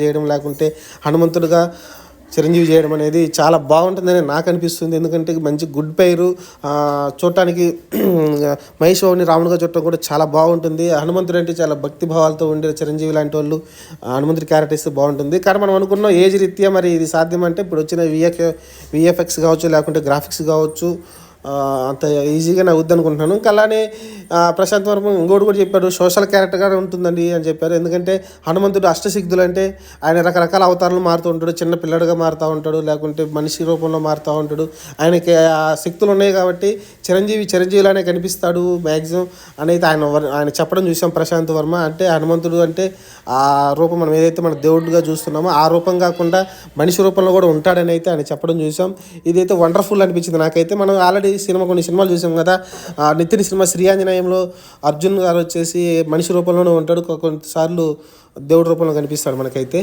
చేయడం లేకుంటే హనుమంతుడిగా చిరంజీవి చేయడం అనేది చాలా బాగుంటుందని నాకు అనిపిస్తుంది. ఎందుకంటే మంచి గుడ్ పేరు, చూడటానికి మహేష్ బాబుని రాముడిగా చూడటం కూడా చాలా బాగుంటుంది. హనుమంతుడు అంటే చాలా భక్తి భావాలతో ఉండే చిరంజీవి లాంటి వాళ్ళు హనుమంతుడి క్యారెక్టర్ ఇస్తే బాగుంటుంది. కానీ మనం అనుకున్న ఏజ్ రీత్యా మరి ఇది సాధ్యమంటే ఇప్పుడు వచ్చిన విఎఫ్ఎక్స్ కావచ్చు, లేకుంటే గ్రాఫిక్స్ కావచ్చు, అంత ఈజీగా నేను వద్దనుకుంటున్నాను. ఇంకా అలానే ప్రశాంత్ వర్మ ఇంకోటి కూడా చెప్పాడు, సోషల్ క్యారెక్టర్గా ఉంటుందండి అని చెప్పారు. ఎందుకంటే హనుమంతుడు అష్టసిద్ధులు అంటే ఆయన రకరకాల అవతారాలు మారుతూ ఉంటాడు. చిన్న పిల్లడిగా మారుతూ ఉంటాడు, లేకుంటే మనిషి రూపంలో మారుతూ ఉంటాడు. ఆయనకి ఆ శక్తులు ఉన్నాయి కాబట్టి చిరంజీవిలానే కనిపిస్తాడు మ్యాక్సిమం అనేది ఆయన చెప్పడం చూసాం ప్రశాంత్ వర్మ. అంటే హనుమంతుడు అంటే ఆ రూపం మనం ఏదైతే మన దేవుడిగా చూస్తున్నామో ఆ రూపం కాకుండా మనిషి రూపంలో కూడా ఉంటాడని అయితే ఆయన చెప్పడం చూసాం. ఇదైతే వండర్ఫుల్ అనిపించింది నాకైతే. మనం ఆల్రెడీ కొన్ని సినిమాలు చూసాం కదా, నితిన్ సినిమా శ్రీ ఆంజనేయంలో అర్జున్ గారు వచ్చేసి మనిషి రూపంలోనే ఉంటాడు, కొన్నిసార్లు దేవుడి రూపంలో కనిపిస్తాడు మనకైతే.